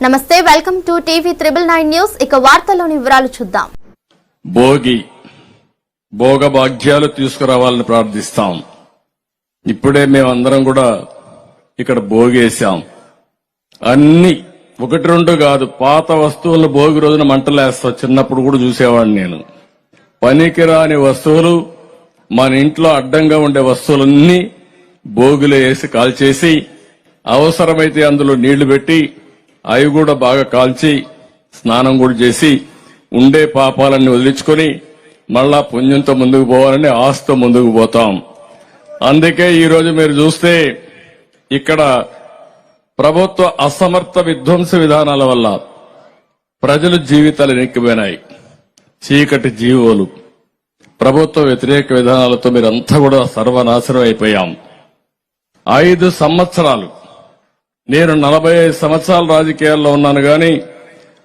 నమస్తే, welcome to TV 999 news. ఇక వార్తల్లోని వివరాలు చూద్దాం. భోగభాగ్యాలు తీసుకురావాలని ప్రార్థిస్తాం. ఇప్పుడే మేమందరం కూడా ఇక్కడ భోగేశాం. అన్ని ఒకటి రెండు కాదు, పాత వస్తువులను భోగి రోజున మంటలేస్తా. చిన్నప్పుడు కూడా చూసేవాడిని నేను. పనికిరాని వస్తువులు, మన ఇంట్లో అడ్డంగా ఉండే వస్తువులన్నీ భోగిలో వేసి కాల్చేసి, అవసరమైతే అందులో నీళ్లు పెట్టి అవి కూడా బాగా కాల్చి స్నానం కూడా చేసి ఉండే పాపాలన్నీ వదిలించుకొని మళ్ళా పుణ్యంతో ముందుకు పోవాలని ఆశతో ముందుకు పోతాం. అందుకే ఈ రోజు మీరు చూస్తే ఇక్కడ ప్రభుత్వ అసమర్థ విధ్వంస విధానాల వల్ల ప్రజల జీవితాలు ఎక్కిపోయినాయి. చీకటి జీవోలు, ప్రభుత్వ వ్యతిరేక విధానాలతో మీరంతా కూడా సర్వనాశనం అయిపోయాం. 5 సంవత్సరాలు, నేను 45 సంవత్సరాల రాజకీయాల్లో ఉన్నాను గాని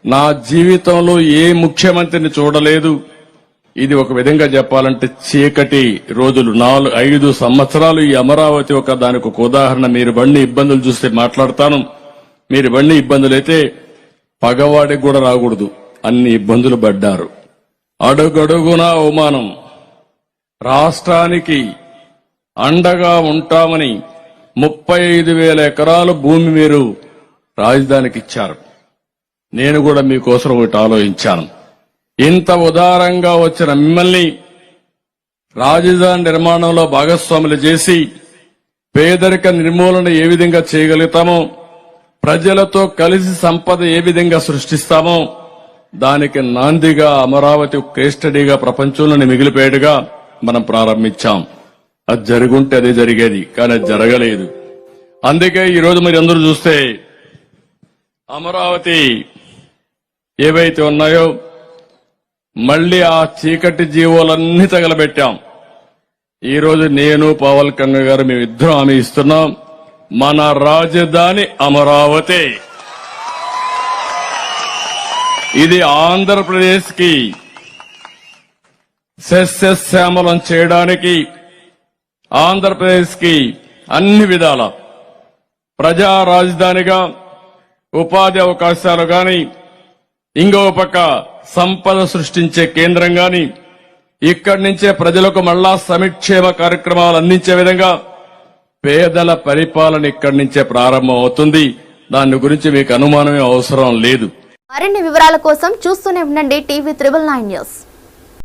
నా జీవితంలో ఏ ముఖ్యమంత్రిని చూడలేదు. ఇది ఒక విధంగా చెప్పాలంటే చీకటి రోజులు. 5 సంవత్సరాలు ఈ అమరావతి దానికి ఒక ఉదాహరణ. మీరు బండి ఇబ్బందులు చూస్తే మాట్లాడతాను. మీరు బండి ఇబ్బందులైతే పగవాడికి కూడా రాకూడదు, అన్ని ఇబ్బందులు పడ్డారు. అడుగడుగునా అవమానం. రాష్ట్రానికి అండగా ఉంటామని 35,000 ఎకరాల భూమి మీరు రాజధానికి ఇచ్చారు. నేను కూడా మీకోసం ఒకటి ఆలోచించాను. ఇంత ఉదారంగా వచ్చిన మిమ్మల్ని రాజధాని నిర్మాణంలో భాగస్వాములు చేసి పేదరిక నిర్మూలన ఏ విధంగా చేయగలుగుతామో, ప్రజలతో కలిసి సంపద ఏ విధంగా సృష్టిస్తామో దానికి నాందిగా అమరావతి కేస్ స్టడీగా ప్రపంచంలోని మిగిలిపోయేట్టుగా మనం ప్రారంభించాం. అది జరుగుంటే అదే జరిగేది, కానీ అది జరగలేదు. అందుకే ఈ రోజు మీరు అందరూ చూస్తే అమరావతి ఏవైతే ఉన్నాయో మళ్లీ ఆ చీకటి జీవోలన్నీ తగలబెట్టాం. ఈ రోజు నేను పవన్ కళ్యాణ్ గారు మేమిద్దరం హామీ ఇస్తున్నాం, మన రాజధాని అమరావతి. ఇది ఆంధ్రప్రదేశ్ కి సస్యశ్యామలం చేయడానికి, ఆంధ్రప్రదేశ్ కి అన్ని విధాల ప్రజా రాజధానిగా, ఉపాధి అవకాశాలు గాని, ఇంకో పక్క సంపద సృష్టించే కేంద్రం గాని, ఇక్కడి నుంచే ప్రజలకు మళ్లా సంక్షేమ కార్యక్రమాలు అందించే విధంగా పేదల పరిపాలన ఇక్కడి నుంచే ప్రారంభం అవుతుంది. దాని గురించి మీకు అనుమానమే అవసరం లేదు. మరిన్ని వివరాల కోసం చూస్తూనే ఉండండి టీవీ 999 న్యూస్.